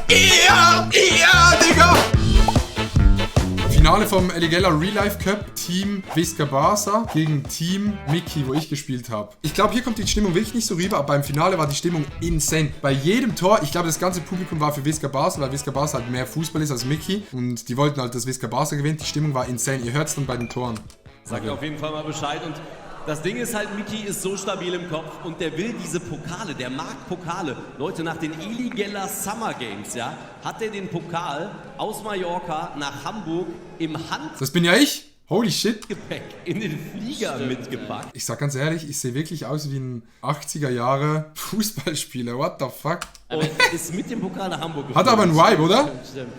Digga! Finale vom Eligella Real Life Cup, Team Visca Barca gegen Team Mickey, wo ich gespielt habe. Ich glaube, hier kommt die Stimmung wirklich nicht so rüber, aber beim Finale war die Stimmung insane. Bei jedem Tor, ich glaube, das ganze Publikum war für Visca Barca, weil Visca Barca halt mehr Fußball ist als Mickey und die wollten halt, dass Visca Barca gewinnt. Die Stimmung war insane, ihr hört es dann bei den Toren. Sagt auf jeden Fall mal Bescheid und das Ding ist halt, Mickey ist so stabil im Kopf und der will diese Pokale, der mag Pokale. Leute, nach den Eligella Summer Games, ja, hat er den Pokal aus Mallorca nach Hamburg im Das bin ja ich? Holy shit. Handgepäck in den Flieger mitgepackt. Ich sag ganz ehrlich, ich sehe wirklich aus wie ein 80er Jahre Fußballspieler. What the fuck? Und ist mit dem Pokal nach Hamburg Hat aber einen Vibe, oder? Stimmt.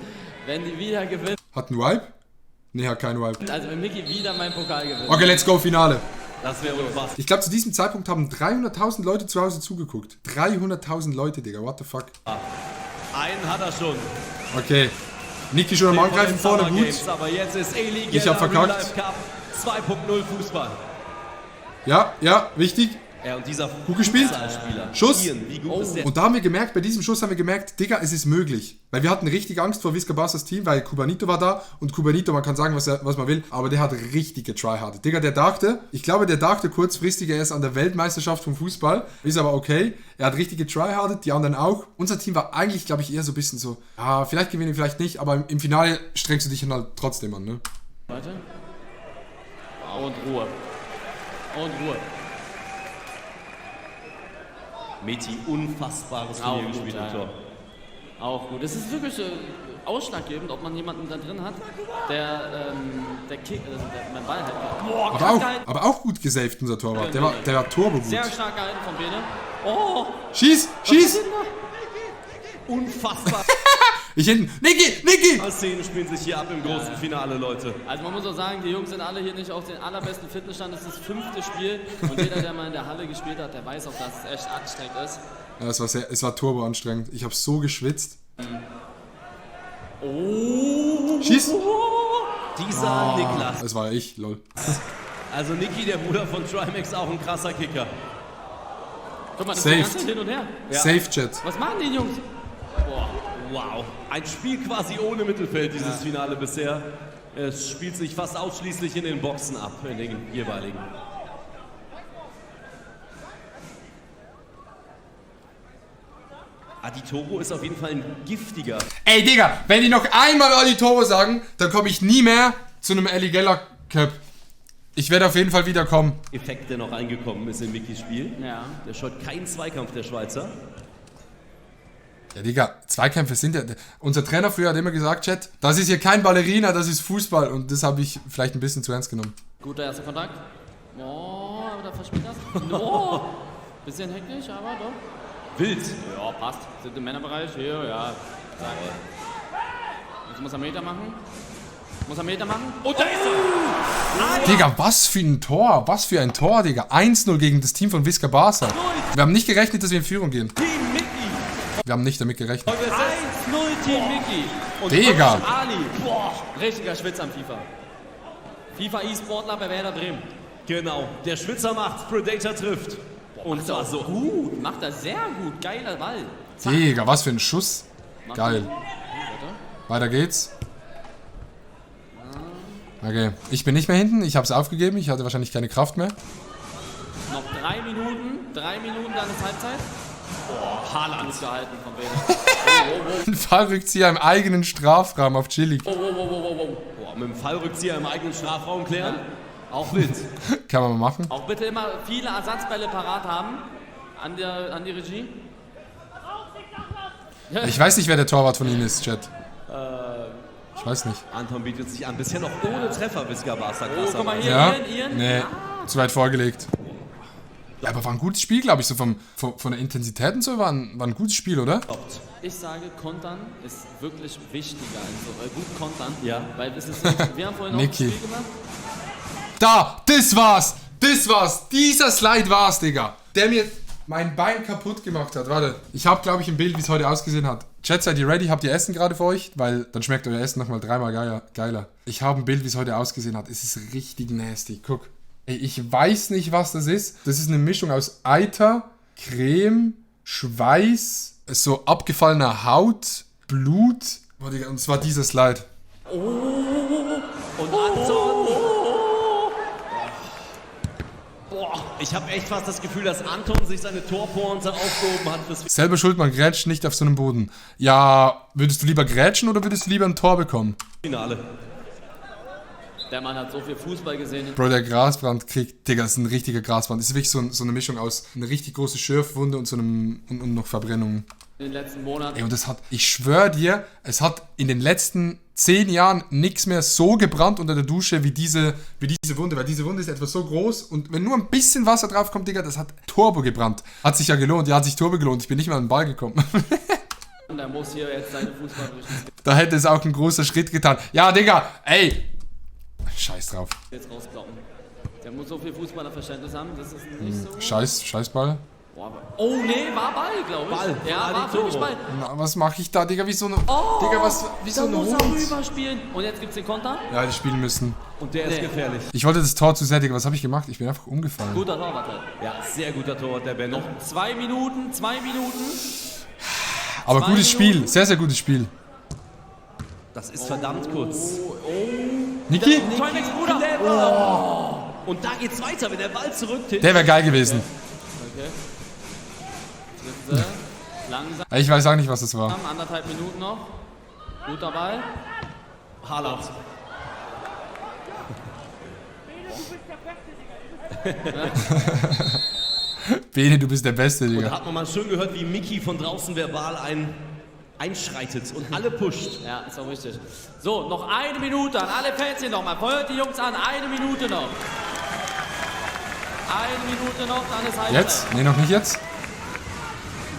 Wenn die wieder gewinnen. Hat einen Vibe? Nee, hat keinen Vibe. Also wenn Mickey wieder meinen Pokal gewinnt. Okay, let's go, Finale. Das wäre unfassbar. Ich glaube, zu diesem Zeitpunkt haben 300.000 Leute zu Hause zugeguckt. 300.000 Leute, Digga. What the fuck? Einen hat er schon. Okay. Niki schon am Angreifen vorne, gut. Games, aber jetzt ist Eligella Ich hab verkackt. Real Life Cup 2.0 Fußball. Ja, wichtig. Ja, und dieser Gut gespielt. Fußballspieler. Schuss. Ian, wie gut ist der? Und da haben wir gemerkt, bei diesem Schuss haben wir gemerkt, Digga, es ist möglich. Weil wir hatten richtig Angst vor Visca Barcas Team, weil Cubanito war da. Und Cubanito, man kann sagen, was man will, aber der hat richtig getryhardet. Digga, der dachte kurzfristig, er ist an der Weltmeisterschaft vom Fußball. Ist aber okay. Er hat richtig getryhardet, die anderen auch. Unser Team war eigentlich, glaube ich, eher so ein bisschen so, ja, vielleicht gewinnen, vielleicht nicht, aber im Finale strengst du dich halt trotzdem an, ne? Weiter. Und Ruhe. Und Ruhe. Meti, unfassbares Turnier gespielt im Tor. Auch gut. Es ist wirklich ausschlaggebend, ob man jemanden da drin hat, der Kick, mein Ball hält. Boah, Aber auch gut gesaved, unser Torwart. Der war turbo gut. sehr stark gehalten von Bene. Oh! Schieß! Unfassbar. Ich hinten. Niki! Szenen spielen sich hier ab im großen Finale, Leute. Also man muss auch sagen, die Jungs sind alle hier nicht auf den allerbesten Fitnessstand. Es ist das 5. Spiel und jeder, der mal in der Halle gespielt hat, der weiß auch, dass es echt anstrengend ist. Ja, es war turbo anstrengend. Ich habe so geschwitzt. Oh! Schieß! Dieser Niklas. Das war ich, lol. Also Niki, der Bruder von Trimax, auch ein krasser Kicker. Guck mal, das Saved. geht ganz hin und her. Ja. Safe Chat. Was machen die Jungs? Boah. Wow. Ein Spiel quasi ohne Mittelfeld, dieses Finale bisher. Es spielt sich fast ausschließlich in den Boxen ab, in den jeweiligen. Aditoro ist auf jeden Fall ein giftiger. Ey, Digga, wenn die noch einmal Aditoro sagen, dann komme ich nie mehr zu einem Eligella Cup. Ich werde auf jeden Fall wieder kommen. Effekt, der noch eingekommen ist in Mickys Spiel. Ja. Der scheut keinen Zweikampf, der Schweizer. Ja, Digga, Zweikämpfe sind ja... Unser Trainer früher hat immer gesagt, Chat, das ist hier kein Ballerina, das ist Fußball. Und das habe ich vielleicht ein bisschen zu ernst genommen. Guter erster Kontakt. Oh, aber da verspielt das. No. Bisschen hektisch, aber doch. Wild. Ja, passt. Sind im Männerbereich. Hier, ja. Jetzt muss er Meter machen. Und da ist er! Digga, was für ein Tor. Was für ein Tor, Digga. 1-0 gegen das Team von Visca Barca. Wir haben nicht gerechnet, dass wir in Führung gehen. Team Mickey. Wir haben nicht damit gerechnet. 1-0 Team Mickey. Und Digga. Coach Ali. Boah, richtiger Schwitz am FIFA. FIFA E-Sportler bei Werder Bremen. Genau. Der Schwitzer macht's, Predator trifft. Und zwar so. Gut, macht er sehr gut. Geiler Ball. Zack. Digga, was für ein Schuss. Geil. Warte. Weiter geht's. Okay, ich bin nicht mehr hinten. Ich habe es aufgegeben. Ich hatte wahrscheinlich keine Kraft mehr. Noch 3 Minuten. 3 Minuten, dann ist Halbzeit. Oh, Haaland. Gut gehalten von Bene. Ein Fallrückzieher im eigenen Strafraum auf chillig. Oh. Boah, mit dem Fallrückzieher im eigenen Strafraum klären. Auch wild. Kann man mal machen. Auch bitte immer viele Ersatzbälle parat haben an die Regie. Ich weiß nicht, wer der Torwart von Ihnen ist, Chat. Ich weiß nicht. Anton bietet sich an. Bisher noch ohne Treffer, Visca Barca. Oh, guck mal hier, Ja? Ian. Nee, zu weit vorgelegt. Ja, aber war ein gutes Spiel, glaube ich. So von der Intensität und so war ein gutes Spiel, oder? Ich sage, Kontern ist wirklich wichtiger als so. Gut kontern. Ja. Weil es ist, wir haben vorhin auch ein Niki. Spiel gemacht. Da, das war's. Dieser Slide war's, Digga. Der mir mein Bein kaputt gemacht hat. Warte, ich habe, glaube ich, ein Bild, wie es heute ausgesehen hat. Chat, seid ihr ready? Habt ihr Essen gerade für euch? Weil dann schmeckt euer Essen nochmal 3-mal geiler. Ich habe ein Bild, wie es heute ausgesehen hat. Es ist richtig nasty. Guck. Ey, ich weiß nicht, was das ist. Das ist eine Mischung aus Eiter, Creme, Schweiß so abgefallener Haut, Blut. Oh, Digga, und zwar dieser Slide. Und Anton. Boah, ich habe echt fast das Gefühl, dass Anton sich seine Torpointe aufgehoben hat fürs Selber schuld, man grätscht nicht auf so einem Boden. Ja, würdest du lieber grätschen oder würdest du lieber ein Tor bekommen? Finale. Der Mann hat so viel Fußball gesehen. Bro, der Grasbrand kriegt, Digga, das ist ein richtiger Grasbrand. Das ist wirklich so eine Mischung aus einer richtig großen Schürfwunde und und noch Verbrennungen. In den letzten Monaten. Ey, und das hat, ich schwöre dir, es hat in den letzten 10 Jahren nichts mehr so gebrannt unter der Dusche wie diese Wunde, weil diese Wunde ist etwa so groß und wenn nur ein bisschen Wasser drauf kommt, Digga, das hat Turbo gebrannt. Hat sich ja gelohnt, ja, hat sich Turbo gelohnt. Ich bin nicht mal an den Ball gekommen. Und er muss hier jetzt seine Fußball. Da hätte es auch ein großer Schritt getan. Ja, Digga, ey. Scheiß drauf. Jetzt rauskloppen. Der muss so viel Fußballerverständnis haben, das ist nicht so. Scheißball. Boah, oh nee, war Ball, glaube ich. Ball. Ja, war für mich Ball. Na, was mache ich da, Digga? Wie so eine. Oh, Digga, wie so da ein muss er Hund. rüberspielen. Und jetzt gibt's den Konter. Ja, die spielen müssen. Und der ist gefährlich. Ich wollte das Tor zu sehr, Digga. Was habe ich gemacht? Ich bin einfach umgefallen. Guter Torwart halt. Ja, sehr guter Torwart, der Benno. 2 Minuten. Aber 2 gutes Spiel. Minuten. Sehr, sehr gutes Spiel. Das ist verdammt kurz. Niki? Tollnecks Bruder. Und da geht's weiter, wenn der Ball zurücktippt. Der wäre geil gewesen. Okay. Dritte. Langsam. Ich weiß auch nicht, was das war. 1,5 Minuten noch. Guter Ball. Haaland. Bene, du bist der Beste, Da Digga. hat man mal schön gehört, wie Mickey von draußen verbal einschreitet und alle pusht. Ja, ist auch richtig. So, noch 1 Minute an alle Fans hier nochmal. Feuert die Jungs an. 1 Minute noch. 1 Minute noch, dann ist Halbzeit. Jetzt? Nee, noch nicht jetzt.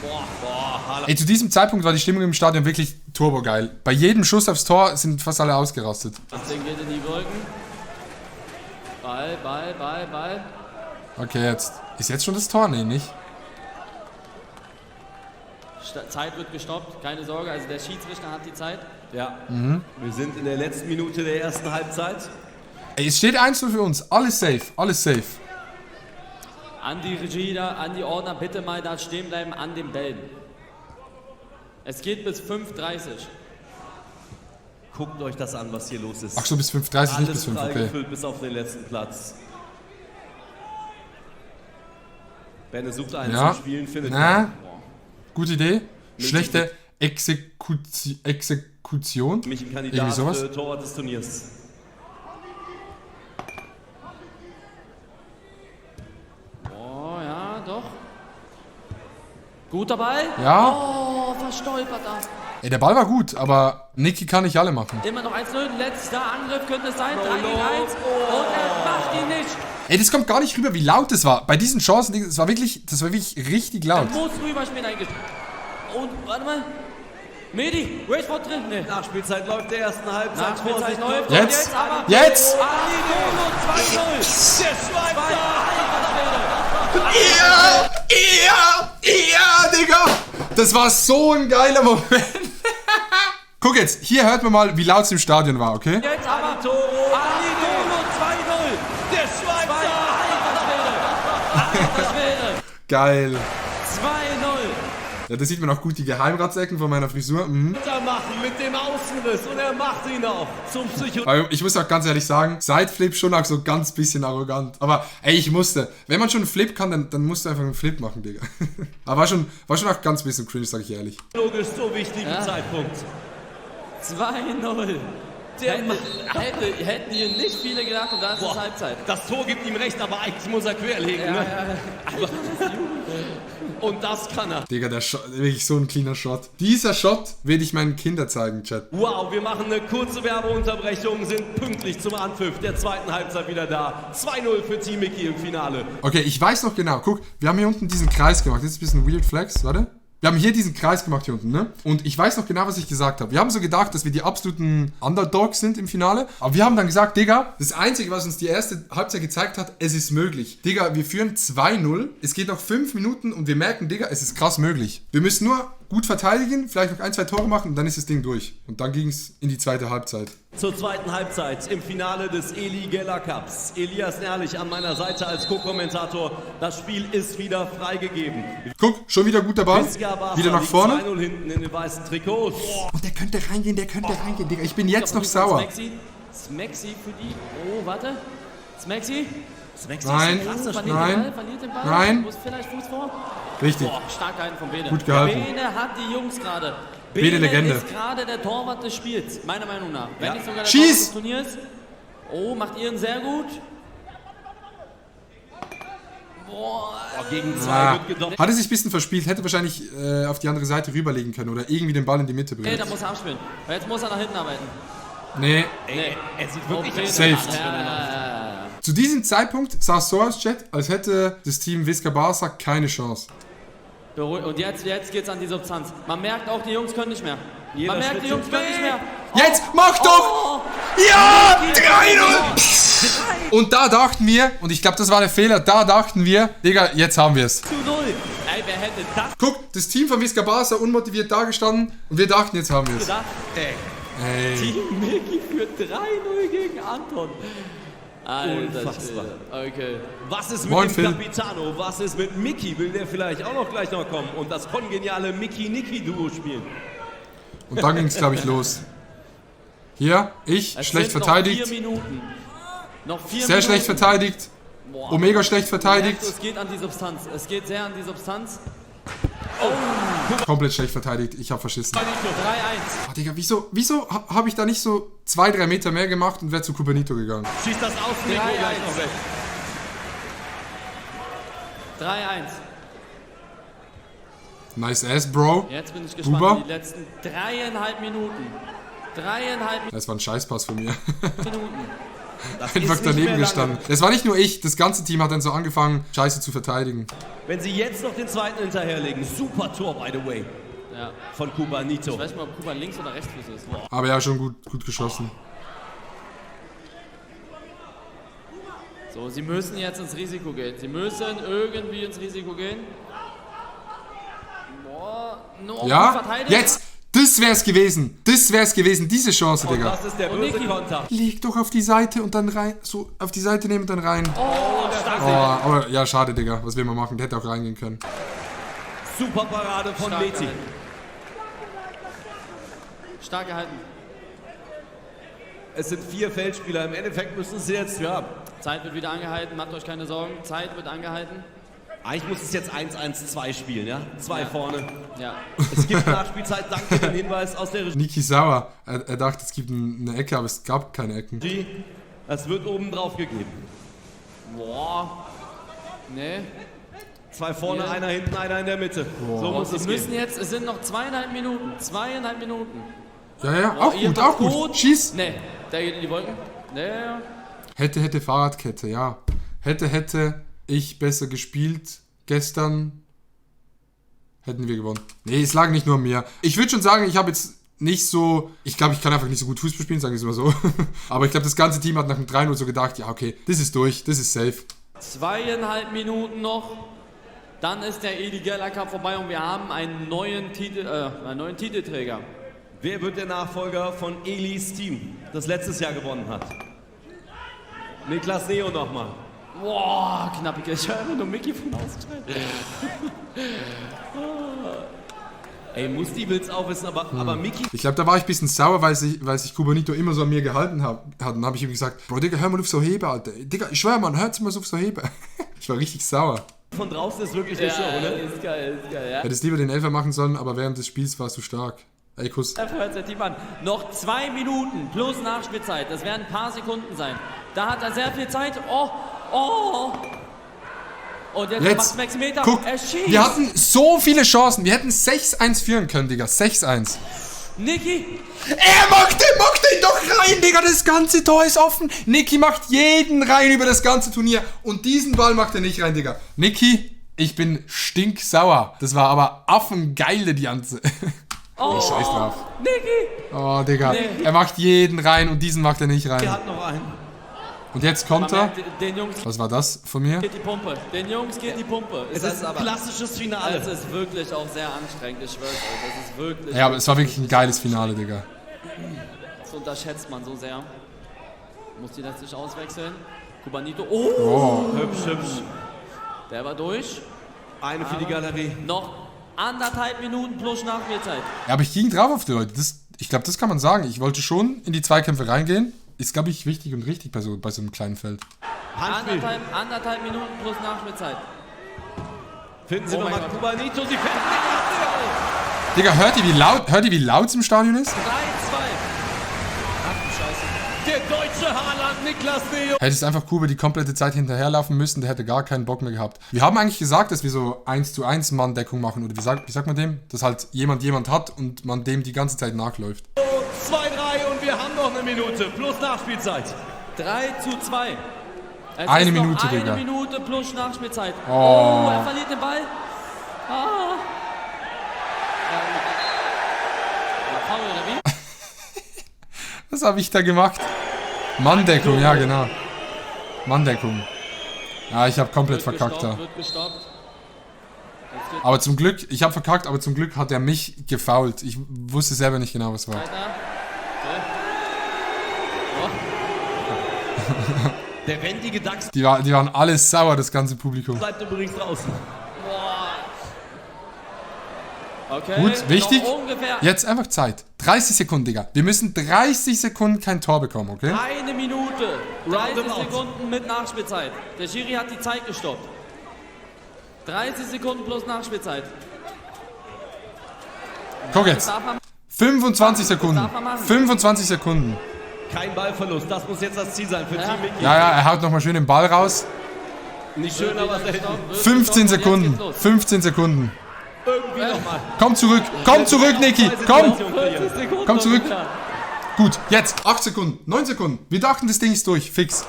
Boah, Haaland. Ey, zu diesem Zeitpunkt war die Stimmung im Stadion wirklich turbogeil. Bei jedem Schuss aufs Tor sind fast alle ausgerastet. Das Ding geht in die Wolken. Ball. Okay, jetzt. Ist jetzt schon das Tor? Nee, nicht. Zeit wird gestoppt, keine Sorge. Also der Schiedsrichter hat die Zeit. Ja, wir sind in der letzten Minute der ersten Halbzeit. Ey, es steht 1-0 für uns. Alles safe, alles safe. An die Regie da, an die Ordner, bitte mal da stehen bleiben an den Bällen. Es geht bis 5:30. Guckt euch das an, was hier los ist. Ach so, bis 5:30, nicht bis 5, Alles okay. gefüllt bis auf den letzten Platz. Benne sucht einen Ja. zum Spielen, findet Na, einen. gute Idee. Schlechte Exekution. Für mich ein Irgendwie Kandidat sowas. für Torwart des Turniers. Oh ja, doch. Guter Ball. Ja. Oh, verstolpert da. Ey, der Ball war gut, aber Niki kann nicht alle machen. Immer noch 1-0. Letzter Angriff könnte es sein. 3 gegen 1. Und er macht ihn nicht. Ey, das kommt gar nicht rüber, wie laut das war. Bei diesen Chancen, das war wirklich richtig Er laut. muss rüberspielen eigentlich. Und, warte mal. Medi, Rashford drin. Nee. Nachspielzeit läuft der ersten Halbzeit. Nachspielzeit läuft. Jetzt. Und jetzt aber. Jetzt. Ah, 2-0. Der Schweizer! Ja, Digga. Das war so ein geiler Moment. Guck jetzt, hier hört man mal, wie laut es im Stadion war, okay? Jetzt aber. Toro! 2-0. Der Schweizer! Geil. 2-0. Ja, da sieht man auch gut die Geheimratsecken von meiner Frisur. Mhm. Machen mit dem Außenriss und er macht ihn auch zum Psycho. Aber ich muss auch ganz ehrlich sagen, Sideflip schon auch so ganz bisschen arrogant. Aber ey, ich musste. Wenn man schon einen Flip kann, dann musst du einfach einen Flip machen, Digga. Aber war schon auch ganz bisschen cringe, sag ich ehrlich. Logisch, so wichtigen Zeitpunkt. 2-0. Hätten hier nicht viele gedacht und da ist es Halbzeit. Das Tor gibt ihm recht, aber eigentlich muss er querlegen. Ne? Aber, und das kann er. Digga, der Shot, wirklich so ein cleaner Shot. Dieser Shot will ich meinen Kindern zeigen, Chat. Wow, wir machen eine kurze Werbeunterbrechung, sind pünktlich zum Anpfiff der zweiten Halbzeit wieder da. 2-0 für Team Mickey im Finale. Okay, ich weiß noch genau. Guck, wir haben hier unten diesen Kreis gemacht. Jetzt ist ein bisschen Weird Flex, warte. Wir haben hier diesen Kreis gemacht hier unten, ne? Und ich weiß noch genau, was ich gesagt habe. Wir haben so gedacht, dass wir die absoluten Underdogs sind im Finale. Aber wir haben dann gesagt, Digga, das Einzige, was uns die erste Halbzeit gezeigt hat, es ist möglich. Digga, wir führen 2-0. Es geht noch 5 Minuten und wir merken, Digga, es ist krass möglich. Wir müssen nur gut verteidigen, vielleicht noch 1, 2 Tore machen und dann ist das Ding durch. Und dann ging es in die zweite Halbzeit. Zur zweiten Halbzeit im Finale des Eli Geller Cups. Elias Ehrlich an meiner Seite als Co-Kommentator. Das Spiel ist wieder freigegeben. Guck, schon wieder guter Ball. Visca Barca Wieder nach liegt vorne. 2-0 hinten in den weißen Trikots. Und der könnte reingehen, Digga. Ich bin jetzt noch sauer. Smexy für die. Oh, warte. Smexy. Nein, Verliert nein, den Ball. nein. Muss vielleicht Fuß vor. Richtig. Boah, stark gehalten von Bene. Gut gehalten. Bene hat die Jungs gerade. Bene Legende. ist gerade der Torwart des Spiels, meiner Meinung nach. Wenn nicht sogar der Schieß! Torwart des Turniers. Oh, macht ihren sehr gut. Boah. Gegen 2 wird gedoppelt. Hatte sich ein bisschen verspielt, hätte wahrscheinlich auf die andere Seite rüberlegen können oder irgendwie den Ball in die Mitte Okay, bringen. da muss er abspielen. Weil jetzt muss er nach hinten arbeiten. Nee, Ey, es sieht wirklich Okay. saved. Ja. Zu diesem Zeitpunkt sah es so aus, Chat, als hätte das Team Visca Barca keine Chance. Und jetzt geht's an die Substanz. Man merkt auch, die Jungs können nicht mehr. Jeder Man merkt, Schritt die Jungs zu können spät. nicht mehr. Jetzt, mach doch! Ja, 3-0! Und da dachten wir, und ich glaube, das war der Fehler, da dachten wir, Digga, jetzt haben wir es. 0. Ey, wer hätte das Guck, das Team von Visca Barca unmotiviert dagestanden und wir dachten, jetzt haben wir es. gedacht? Ey. Team Milky führt 3-0 gegen Anton. Alter, Unfassbar. okay. Was ist mit Moin, dem Phil. Capitano? Was ist mit Mickey? Will der vielleicht auch noch gleich noch kommen und das kongeniale Mickey-Nicky-Duo spielen? Und dann ging es, glaube ich, los. Hier, ich, Es schlecht sind noch verteidigt. 4 Minuten. Noch 4 Sehr Minuten. schlecht verteidigt. Boah. Omega schlecht verteidigt. Es geht an die Substanz. Es geht sehr an die Substanz. Komplett schlecht verteidigt. Ich habe verschissen. 3-1. Oh, Digga, wieso habe ich da nicht so 2-3 Meter mehr gemacht und wäre zu Cubanito gegangen? Schießt das Außenniveau 3-1. gleich noch weg. 3-1. Nice ass, Bro. Jetzt bin ich gespannt. Buba? Die letzten 3,5 Minuten. 3,5 Das war ein Scheißpass von mir. Minuten. Das Einfach ist nicht daneben mehr gestanden. lange. Das war nicht nur ich, das ganze Team hat dann so angefangen, Scheiße zu verteidigen. Wenn sie jetzt noch den zweiten hinterherlegen, super Tor, by the way, Ja. von Cubanito. Ich weiß nicht mal, ob Kuba links oder rechts ist. Boah. Aber ja, schon gut geschossen. So, sie müssen jetzt ins Risiko gehen. Sie müssen irgendwie ins Risiko gehen. Boah, nur gut Ja, verteidigt. jetzt! Das wär's gewesen. Diese Chance, Und Digga. das ist der Und böse Nicky. Konter. Leg doch auf die Seite und dann rein. So, auf die Seite nehmen und dann rein. Oh, stark. Oh, aber ja, schade, Digga. Was will man machen? Der hätte auch reingehen können. Super Parade von Stark Leti. gehalten. Stark gehalten. Es sind 4 Feldspieler. Im Endeffekt müssen sie jetzt, ja, Zeit wird wieder angehalten, macht euch keine Sorgen. Zeit wird angehalten. eigentlich muss es jetzt 1-1-2 spielen, ja? 2 vorne. Ja. Es gibt Nachspielzeit, danke dem Hinweis aus der Niki sauer. Er dachte, es gibt eine Ecke, aber es gab keine Ecken. Regie. Das wird oben drauf gegeben. Boah. Nee. 2 vorne, Ja. einer hinten, einer in der Mitte. So Boah, muss sie es müssen gehen. jetzt, es sind noch 2,5 Minuten. 2,5 Minuten. Ja, Boah, auch ihr gut, macht auch gut. Schieß. Nee, der geht in die Wolken. Nee. Hätte Fahrradkette, ja. Hätte ich besser gespielt gestern, hätten wir gewonnen. Nee, es lag nicht nur an mir. Ich würde schon sagen, ich habe jetzt nicht so... Ich glaube, ich kann einfach nicht so gut Fußball spielen, sagen wir es mal so. Aber ich glaube, das ganze Team hat nach dem 3-0 so gedacht, ja, okay, das ist durch, das ist safe. 2,5 Minuten noch. Dann ist der Eli Geller Cup vorbei und wir haben einen neuen Titelträger. Wer wird der Nachfolger von Elis Team, das letztes Jahr gewonnen hat? Niklas Neo nochmal. Boah, knappig. Ich höre nur Mickey von außen. Ey, Musti will's auch wissen, aber Miki... Ich glaube, da war ich ein bisschen sauer, weil sich Cubanito immer so an mir gehalten hat. Und dann habe ich ihm gesagt, Bro, Digga, hör mal auf so hebe, Alter. Digga, ich schwör, Mann, hört mal auf so hebe. Ich war richtig sauer. Von draußen ist wirklich eine Show, Ja, ne? ist geil, ja. Hättest lieber den Elfer machen sollen, aber während des Spiels warst du stark. Ey, Kuss. Dafür hört der Team an. Noch 2 Minuten plus Nachspielzeit. Das werden ein paar Sekunden sein. Da hat er sehr viel Zeit. Oh. Und jetzt, Jetzt, macht Maxi Meter. guck, Er schießt. wir hatten so viele Chancen. Wir hätten 6-1 führen können, Digga. 6-1. Niki. Er macht den doch rein, Digga. Das ganze Tor ist offen. Niki macht jeden rein über das ganze Turnier. Und diesen Ball macht er nicht rein, Digga. Niki, ich bin stinksauer. Das war aber affengeile die ganze. Oh, Scheiß drauf. Niki. Oh, Digga. Nee. Er macht jeden rein und diesen macht er nicht Er rein. hat noch einen. Und jetzt Man Konter. merkt, den Jungs Was war das von mir? geht die Pumpe. Den Jungs geht die Pumpe. Es ist ein klassisches Finale. Es ist wirklich auch sehr anstrengend, ich schwör's euch. Es ist wirklich. Ja, aber es war wirklich ein geiles Finale, Digga. Das unterschätzt man so sehr. Muss die letztlich auswechseln. Kubanito. Oh! Hübsch, hübsch. Der war durch. Eine für die Galerie. Noch 1,5 Minuten plus Nachspielzeit. Ja, aber ich ging drauf auf die Leute. Ich glaube, das kann man sagen. Ich wollte schon in die Zweikämpfe reingehen. Ist, glaube ich, wichtig und richtig bei so einem kleinen Feld. Handspiel. 1,5 Minuten plus Nachspielzeit. Finden Sie Oh nochmal mein Gott. Kubanito. Sie finden den Digga, hört ihr, wie laut es im Stadion ist? 3-2. Ach du Scheiße. Der deutsche Haaland, Niklas de Jong. Hättest einfach Kuba die komplette Zeit hinterherlaufen müssen, der hätte gar keinen Bock mehr gehabt. Wir haben eigentlich gesagt, dass wir so 1:1 Manndeckung machen, oder wie sagt man dem? Dass halt jemand hat und man dem die ganze Zeit nachläuft. 2-3 und wir haben noch eine Minute plus Nachspielzeit. 3:2. Es Eine ist noch Minute, eine Digga. Minute plus Nachspielzeit. Oh. Oh, er verliert den Ball. Ah. Foul oder wie? Was habe ich da gemacht? Manndeckung, ja genau. Manndeckung. Ja, ich habe komplett verkackt da. Wird gestoppt. Aber zum Glück, ich habe verkackt, aber zum Glück hat er mich gefoult. Ich wusste selber nicht genau, was war. Weiter. Der wendige Dachs Die waren alle sauer, das ganze Publikum. bleibt übrigens draußen. Okay. Gut, wichtig. Noch ungefähr Jetzt einfach Zeit. 30 Sekunden, Digga. Wir müssen 30 Sekunden kein Tor bekommen, okay? eine Minute. 30 Roundabout. Sekunden mit Nachspielzeit. Der Schiri hat die Zeit gestoppt. 30 Sekunden plus Nachspielzeit. Guck jetzt. Darf man 25 Sekunden. Darf man machen. 25 Sekunden. Kein Ballverlust. Das muss jetzt das Ziel sein für Team Mickey. Ja, er haut nochmal schön den Ball raus. Nicht schön, aber selten. 15 Sekunden. 15 Sekunden. Irgendwie nochmal. Komm zurück, Niki. Komm. 40 Sekunden. Komm zurück. ungefähr. Gut, jetzt. 8 Sekunden. 9 Sekunden. Wir dachten, das Ding ist durch. Fix.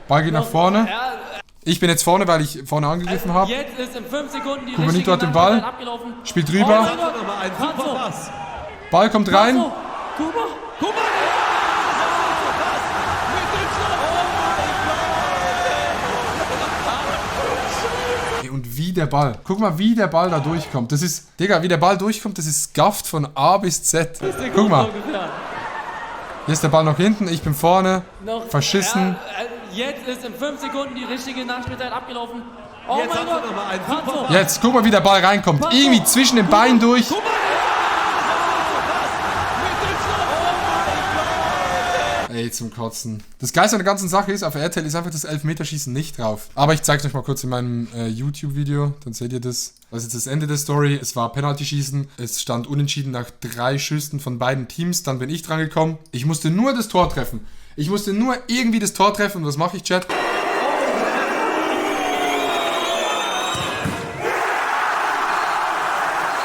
Ball geht nach vorne. Ja, Ich bin jetzt vorne, weil ich vorne angegriffen habe. jetzt ist in 5 Sekunden die Kubanito richtige hat den Ball. Nachspielzeit abgelaufen. Spielt Oh drüber. mein Gott. Nochmal ein super Franzo. Pass. Ball kommt rein. So, Kuba. Ey, und wie der Ball. Guck mal, wie der Ball da durchkommt. Das ist, Digga, wie der Ball durchkommt, das ist Scuffed von A bis Z. Guck mal. Ungefähr. Hier ist der Ball noch hinten, ich bin vorne. Noch, Verschissen. Ja, jetzt ist in 5 Sekunden die richtige Nachspielzeit abgelaufen. Oh Jetzt mein hat er Gott. nochmal einen super Franzo. Pass. Jetzt, guck mal, wie der Ball reinkommt. Irgendwie zwischen den Beinen durch. Ey, zum Kotzen. Das Geilste an der ganzen Sache ist, auf RTL ist einfach das Elfmeterschießen nicht drauf. Aber ich zeig's euch mal kurz in meinem YouTube-Video, dann seht ihr das. Das ist jetzt das Ende der Story. Es war Penalty-Schießen. Es stand unentschieden nach 3 Schüssen von beiden Teams. Dann bin ich dran gekommen. Ich musste nur das Tor treffen. Ich musste nur irgendwie das Tor treffen. Und was mache ich, Chat?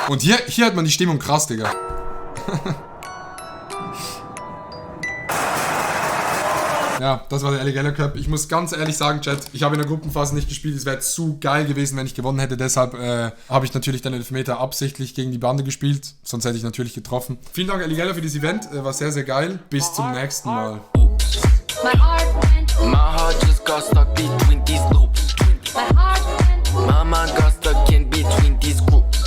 Und hier hat man die Stimmung krass, Digga. Ja, das war der Eligella Cup. Ich muss ganz ehrlich sagen, Chat, ich habe in der Gruppenphase nicht gespielt. Es wäre zu geil gewesen, wenn ich gewonnen hätte. Deshalb habe ich natürlich den Elfmeter absichtlich gegen die Bande gespielt. Sonst hätte ich natürlich getroffen. Vielen Dank, Eligella, für dieses Event. War sehr, sehr geil. Bis zum nächsten Mal. My art